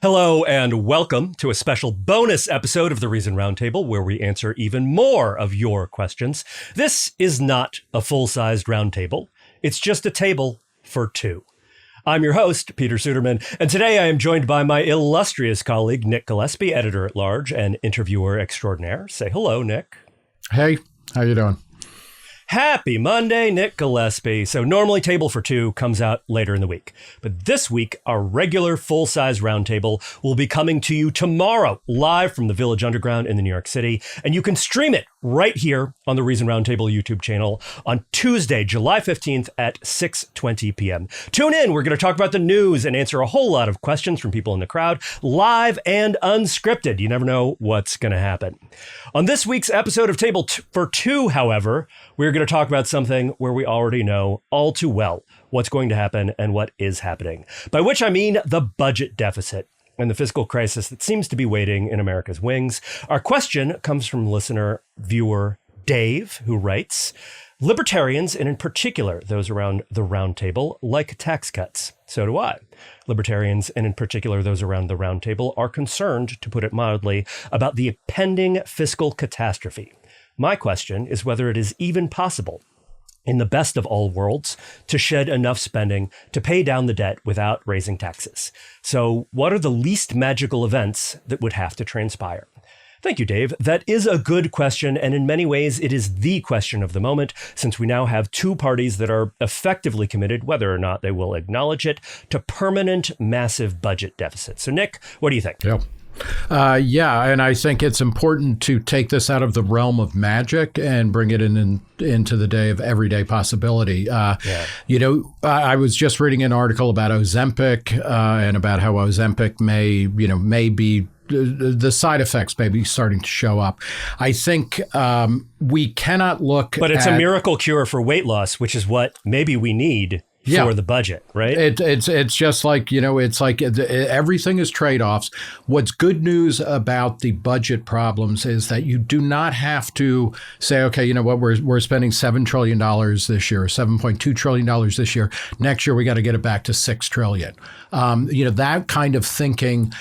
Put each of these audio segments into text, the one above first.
Hello and welcome to a special bonus episode of the Reason Roundtable where we answer even more of your questions. This is not a full-sized roundtable. It's just a table for two. I'm your host, Peter Suderman, and today I am joined by my illustrious colleague, Nick Gillespie, editor-at-large and interviewer extraordinaire. Say hello, Nick. Hey, how you doing? Happy Monday, Nick Gillespie. So normally Table for Two comes out later in the week. But this week, our regular full-size roundtable will be coming to you tomorrow, live from the Village Underground in the New York City. And you can stream it right here on the Reason Roundtable YouTube channel on Tuesday, July 15th at 6:20 p.m. Tune in. We're going to talk about the news and answer a whole lot of questions from people in the crowd, live and unscripted. You never know what's going to happen. On this week's episode of Table for Two, however, we're going to talk about something where we already know all too well what's going to happen and what is happening. By which I mean the budget deficit and the fiscal crisis that seems to be waiting in America's wings. Our question comes from listener viewer Dave, who writes, Libertarians, and in particular those around the Roundtable, like tax cuts. So do I. Libertarians, and in particular those around the Roundtable, are concerned, to put it mildly, about the impending fiscal catastrophe. My question is whether it is even possible, in the best of all worlds, to shed enough spending to pay down the debt without raising taxes. So what are the least magical events that would have to transpire? Thank you, Dave. That is a good question, and in many ways, it is the question of the moment, since we now have two parties that are effectively committed, whether or not they will acknowledge it, to permanent, massive budget deficits. So, Nick, what do you think? Yep. And I think it's important to take this out of the realm of magic and bring it into the day of everyday possibility. I was just reading an article about Ozempic and about how Ozempic may be the side effects may be starting to show up. I think we cannot look But it's a miracle cure for weight loss, which is what maybe we need for the budget, right? It's just like, it's like everything is trade-offs. What's good news about the budget problems is that you do not have to say, okay, you know what, we're spending $7 trillion this year, $7.2 trillion this year. Next year, we got to get it back to $6 trillion. That kind of thinking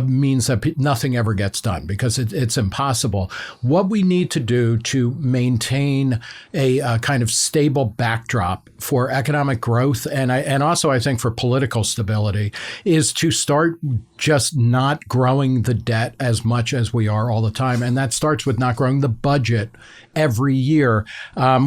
means that nothing ever gets done because it's impossible. What we need to do to maintain a kind of stable backdrop for economic growth and also I think for political stability is to start just not growing the debt as much as we are all the time. And that starts with not growing the budget every year.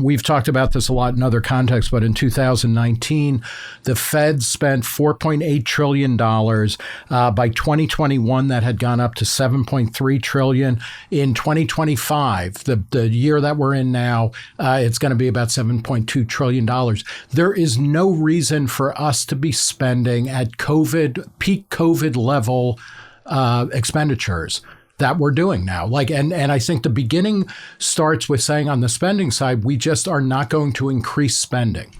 We've talked about this a lot in other contexts, but in 2019, the Fed spent $4.8 trillion. By 2021, that had gone up to $7.3 trillion. In 2025, the year that we're in now, it's going to be about $7.2 trillion. There is no reason for us to be spending at peak COVID level expenditures that we're doing now. And I think the beginning starts with saying on the spending side, we just are not going to increase spending.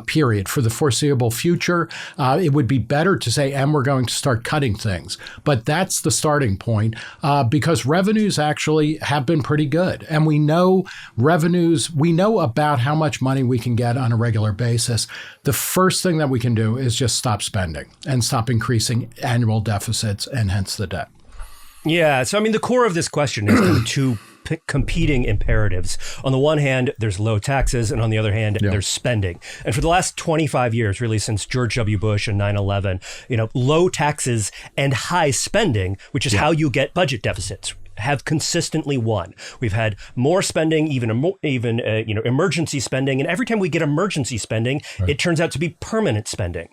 Period. For the foreseeable future, it would be better to say, and we're going to start cutting things. But that's the starting point because revenues actually have been pretty good. And we know about how much money we can get on a regular basis. The first thing that we can do is just stop spending and stop increasing annual deficits and hence the debt. Yeah. So, the core of this question is kind of two competing imperatives. On the one hand, there's low taxes, and on the other hand, there's spending. And for the last 25 years, really since George W. Bush and 9/11, low taxes and high spending, which is how you get budget deficits, have consistently won. We've had more spending, even emergency spending, and every time we get emergency spending, it turns out to be permanent spending.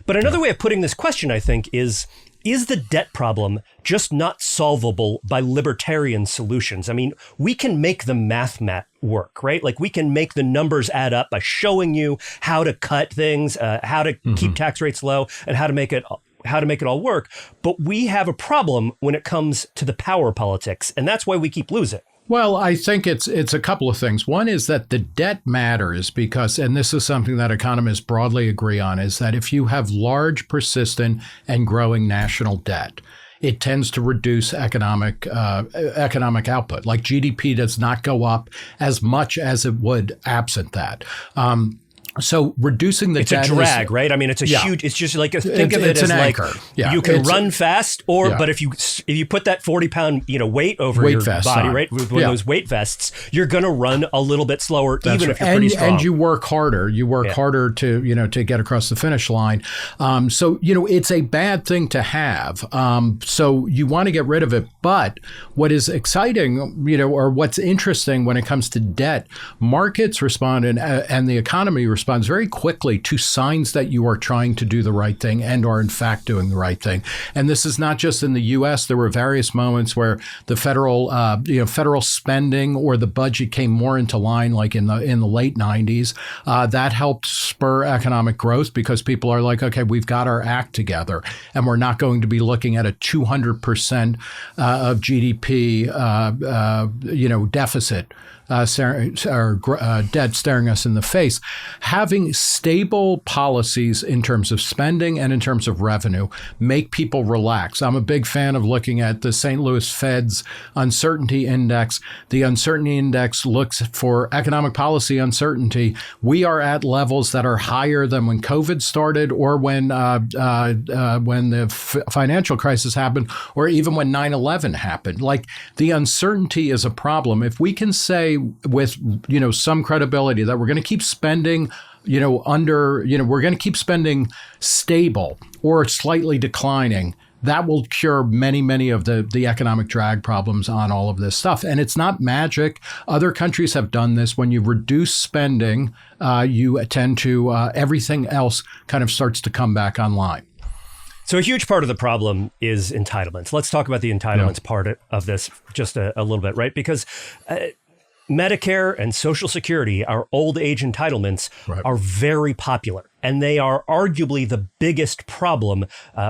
But another way of putting this question, I think, is the debt problem just not solvable by libertarian solutions? We can make the math work, right? Like we can make the numbers add up by showing you how to cut things, how to keep tax rates low, and how to make it all work. But we have a problem when it comes to the power politics, and that's why we keep losing. Well, I think it's a couple of things. One is that the debt matters because, and this is something that economists broadly agree on, is that if you have large, persistent, and growing national debt, it tends to reduce economic output. Like GDP does not go up as much as it would absent that. So reducing the it's debt a drag, right? I mean, it's a huge. It's just like think of it as like you can run fast, but if you put that 40-pound weight over your body, right, with one of those weight vests, you're going to run a little bit slower, even if you're pretty strong. And you work harder. You work harder to to get across the finish line. So it's a bad thing to have. So you want to get rid of it. But what is exciting, or what's interesting when it comes to debt, markets respond and the economy responds very quickly to signs that you are trying to do the right thing and are in fact doing the right thing. And this is not just in the U.S. There were various moments where the federal spending or the budget came more into line, like in the late 90s. That helped spur economic growth because people are like, okay, we've got our act together, and we're not going to be looking at a 200% of GDP, deficit. Debt staring us in the face. Having stable policies in terms of spending and in terms of revenue make people relax. I'm a big fan of looking at the St. Louis Fed's uncertainty index. The uncertainty index looks for economic policy uncertainty. We are at levels that are higher than when COVID started, or when the financial crisis happened, or even when 9/11 happened. Like, the uncertainty is a problem. If we can say with some credibility that we're going to keep spending we're going to keep spending stable or slightly declining, that will cure many of the economic drag problems on all of this stuff. And it's not magic. Other countries have done this. When you reduce spending, you tend to everything else kind of starts to come back online. So a huge part of the problem is entitlements. Let's talk about the entitlements part of this just a little bit, right? Because Medicare and Social Security, our old age entitlements, are very popular. And they are arguably the biggest problem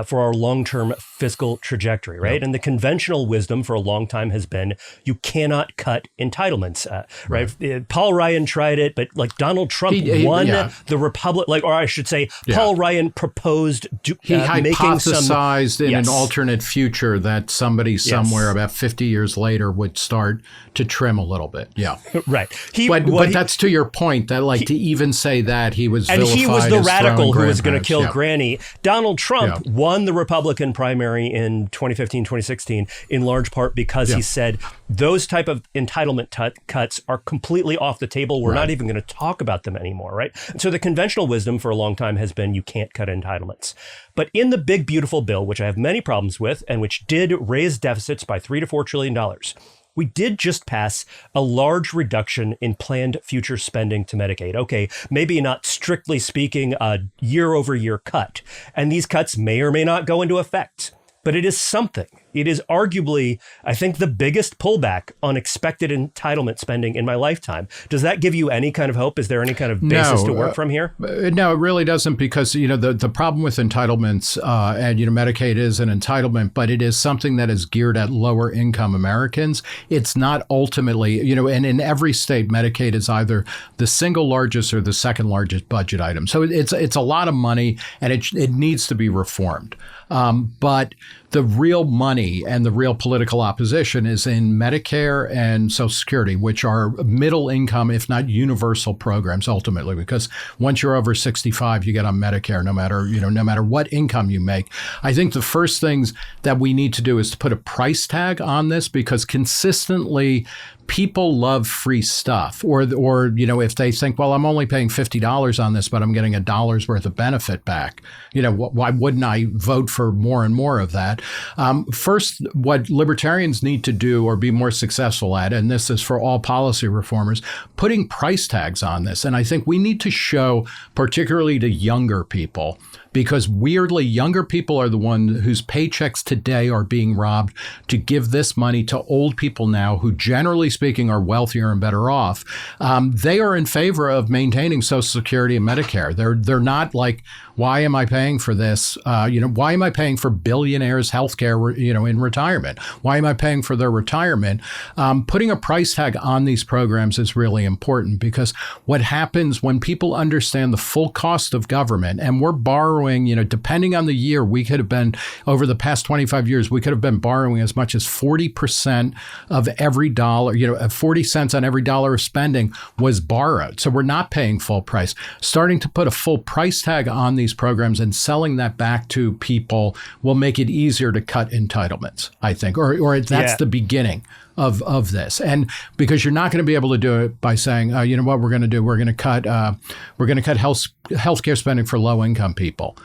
for our long-term fiscal trajectory, right? Yep. And the conventional wisdom for a long time has been you cannot cut entitlements, right? Paul Ryan tried it, but like Donald Trump won the Republic, or I should say, Paul Ryan proposed he hypothesized in an alternate future that somebody somewhere about 50 years later would start to trim a little bit. Yeah, right. But that's to your point that to even say that he was vilified. And he was the radical who was going to kill Granny. Donald Trump won the Republican primary in 2015, 2016, in large part because he said those type of entitlement cuts are completely off the table. We're not even going to talk about them anymore, right? And so the conventional wisdom for a long time has been you can't cut entitlements. But in the big, beautiful bill, which I have many problems with, and which did raise deficits by $3 to $4 trillion, we did just pass a large reduction in planned future spending to Medicaid. Okay, maybe not strictly speaking a year-over-year cut. And these cuts may or may not go into effect. But it is something. It is arguably, I think, the biggest pullback on expected entitlement spending in my lifetime. Does that give you any kind of hope? Is there any kind of basis to work from here? No, it really doesn't, because, the problem with entitlements, and, Medicaid is an entitlement, but it is something that is geared at lower income Americans. It's not ultimately, and in every state, Medicaid is either the single largest or the second largest budget item. So it's a lot of money, and it needs to be reformed. But the real money and the real political opposition is in Medicare and Social Security, which are middle income, if not universal programs ultimately, because once you're over 65, you get on Medicare no matter what income you make. I think the first things that we need to do is to put a price tag on this, because consistently people love free stuff, or if they think, well, I'm only paying $50 on this, but I'm getting $1 worth of benefit back. Why wouldn't I vote for more and more of that? First, what libertarians need to do or be more successful at, and this is for all policy reformers, putting price tags on this. And I think we need to show, particularly to younger people, because weirdly, younger people are the ones whose paychecks today are being robbed to give this money to old people now who, generally speaking, are wealthier and better off. They are in favor of maintaining Social Security and Medicare. They're not like Why am I paying for this? Why am I paying for billionaires' healthcare, in retirement? Why am I paying for their retirement? Putting a price tag on these programs is really important, because what happens when people understand the full cost of government, and we're borrowing, depending on the year, we could have been, over the past 25 years, we could have been borrowing as much as 40% of every dollar, 40 cents on every dollar of spending was borrowed. So we're not paying full price. Starting to put a full price tag on these programs and selling that back to people will make it easier to cut entitlements, I think, or that's the beginning of this. And because you're not going to be able to do it by saying, you know what we're going to do, we're going to cut healthcare spending for low income people,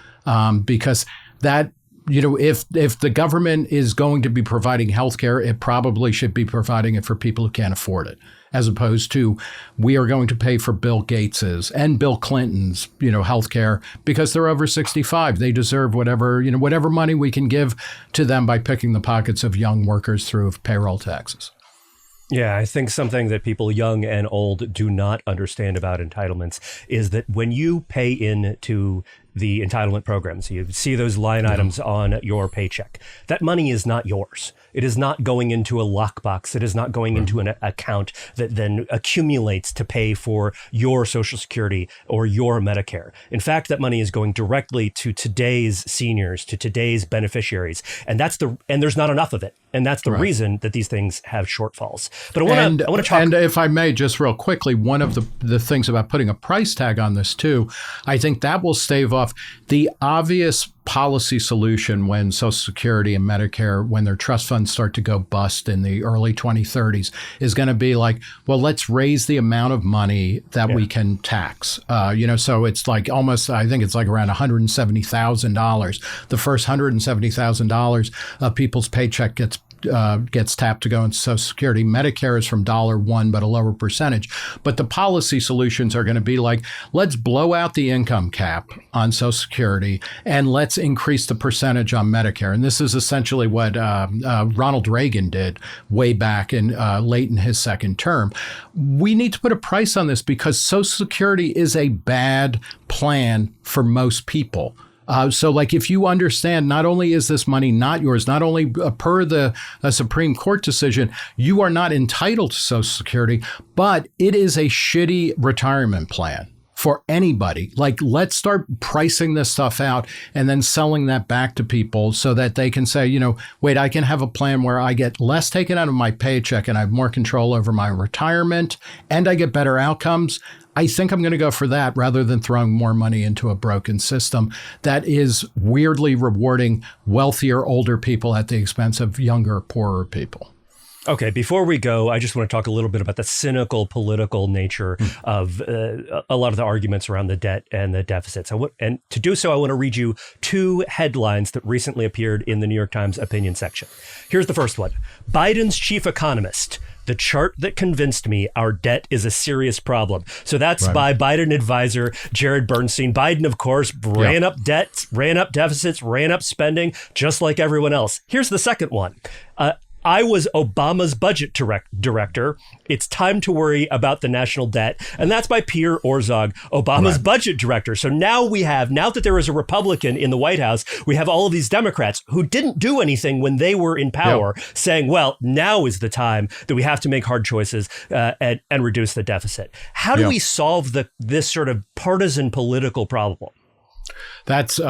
because that, if the government is going to be providing healthcare, it probably should be providing it for people who can't afford it, as opposed to we are going to pay for Bill Gates's and Bill Clinton's, healthcare because they're over 65. They deserve whatever money we can give to them by picking the pockets of young workers through payroll taxes. Yeah, I think something that people young and old do not understand about entitlements is that when you pay into the entitlement programs, you see those line items on your paycheck, that money is not yours. It is not going into a lockbox. It is not going into an account that then accumulates to pay for your Social Security or your Medicare. In fact, that money is going directly to today's seniors, to today's beneficiaries. And there's not enough of it. And that's the reason that these things have shortfalls. But I want to talk. And if I may, just real quickly, one of the things about putting a price tag on this too, I think that will stave off the obvious policy solution when Social Security and Medicare, when their trust funds start to go bust in the early 2030s, is going to be like, well, let's raise the amount of money that we can tax. So it's like almost, I think it's like around $170,000. The first $170,000 of people's paycheck gets tapped to go into Social Security. Medicare is from $1, but a lower percentage. But the policy solutions are going to be like, let's blow out the income cap on Social Security and let's increase the percentage on Medicare. And this is essentially what Ronald Reagan did way back in late in his second term. We need to put a price on this because Social Security is a bad plan for most people. So like if you understand, not only is this money not yours, not only per the Supreme Court decision, you are not entitled to Social Security, but it is a shitty retirement plan for anybody. Like, let's start pricing this stuff out and then selling that back to people so that they can say, wait, I can have a plan where I get less taken out of my paycheck and I have more control over my retirement and I get better outcomes. I think I'm going to go for that rather than throwing more money into a broken system that is weirdly rewarding wealthier, older people at the expense of younger, poorer people. Okay, before we go, I just want to talk a little bit about the cynical political nature of a lot of the arguments around the debt and the deficits. And to do so, I want to read you two headlines that recently appeared in the New York Times opinion section. Here's the first one. Biden's chief economist: the chart that convinced me our debt is a serious problem. So that's by Biden advisor Jared Bernstein. Biden, of course, ran up debts, ran up deficits, ran up spending, just like everyone else. Here's the second one. I was Obama's budget director. It's time to worry about the national debt. And that's by Peter Orszag, Obama's budget director. So now that there is a Republican in the White House, we have all of these Democrats who didn't do anything when they were in power saying, well, now is the time that we have to make hard choices and reduce the deficit. How do we solve this sort of partisan political problem? That's, if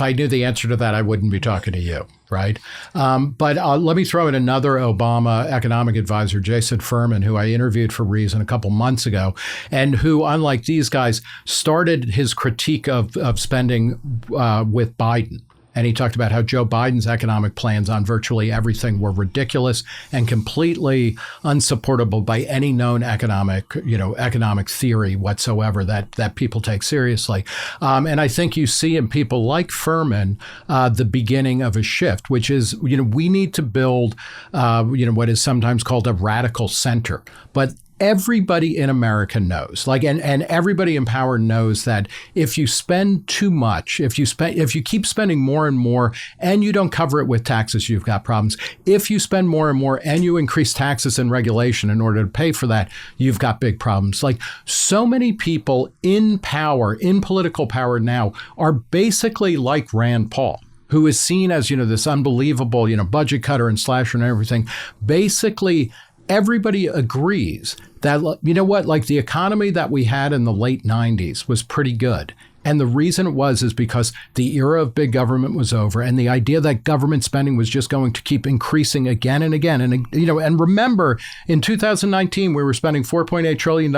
I knew the answer to that, I wouldn't be talking to you. Right. But let me throw in another Obama economic advisor, Jason Furman, who I interviewed for Reason a couple months ago, and who, unlike these guys, started his critique of spending with Biden. And he talked about how Joe Biden's economic plans on virtually everything were ridiculous and completely unsupportable by any known economic theory whatsoever that people take seriously. And I think you see in people like Furman the beginning of a shift, which is, we need to build, what is sometimes called a radical center. But everybody in America knows, and everybody in power knows that if you spend too much, if you keep spending more and more and you don't cover it with taxes, you've got problems. If you spend more and more and you increase taxes and regulation in order to pay for that, you've got big problems. Like, so many people in power, in political power now, are basically like Rand Paul, who is seen as, this unbelievable, budget cutter and slasher and everything. Basically, everybody agrees that, like the economy that we had in the late 90s was pretty good. And the reason it was is because the era of big government was over, and the idea that government spending was just going to keep increasing again and again. And, and remember, in 2019, we were spending $4.8 trillion.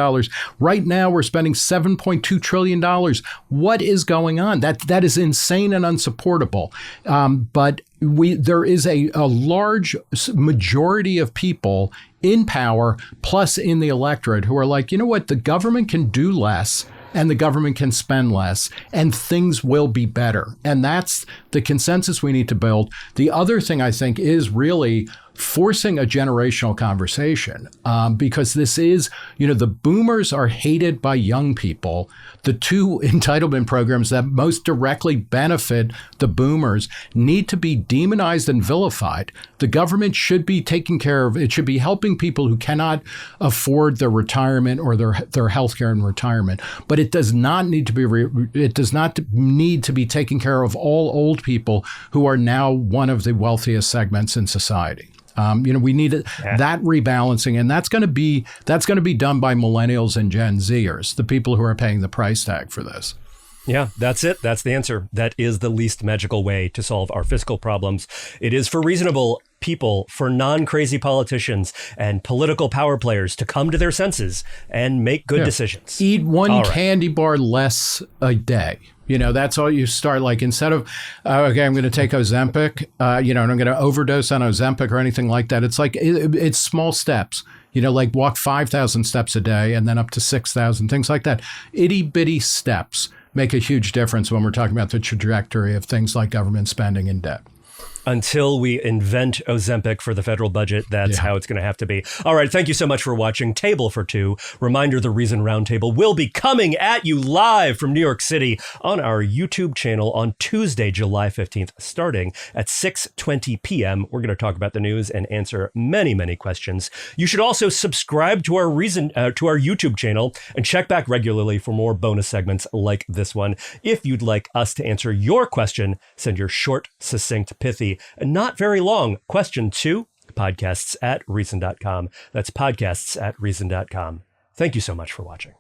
Right now, we're spending $7.2 trillion. What is going on? That is insane and unsupportable. But there is a large majority of people in power, plus in the electorate, who are like, the government can do less and the government can spend less and things will be better. And that's the consensus we need to build. The other thing, I think, is really forcing a generational conversation, because this is, the boomers are hated by young people. The two entitlement programs that most directly benefit the boomers need to be demonized and vilified. The government should be taking care of, it should be helping people who cannot afford their retirement or their health care in retirement. But it does not need to be taking care of all old people who are now one of the wealthiest segments in society. We need that rebalancing, and that's going to be done by millennials and Gen Zers, the people who are paying the price tag for this. Yeah, that's it. That's the answer. That is the least magical way to solve our fiscal problems. It is for reasonable people, for non-crazy politicians and political power players to come to their senses and make good decisions. Eat one candy bar less a day. That's all you start. Like, instead of, okay, I'm going to take Ozempic, and I'm going to overdose on Ozempic or anything like that. It's like, it's small steps, like walk 5,000 steps a day and then up to 6,000, things like that. Itty bitty steps make a huge difference when we're talking about the trajectory of things like government spending and debt. Until we invent Ozempic for the federal budget, that's how it's going to have to be. All right. Thank you so much for watching Table for Two. Reminder, the Reason Roundtable will be coming at you live from New York City on our YouTube channel on Tuesday, July 15th, starting at 6:20 p.m. We're going to talk about the news and answer many, many questions. You should also subscribe to our YouTube channel and check back regularly for more bonus segments like this one. If you'd like us to answer your question, send your short, succinct, pithy, and not very long question to podcasts@reason.com. That's podcasts@reason.com. Thank you so much for watching.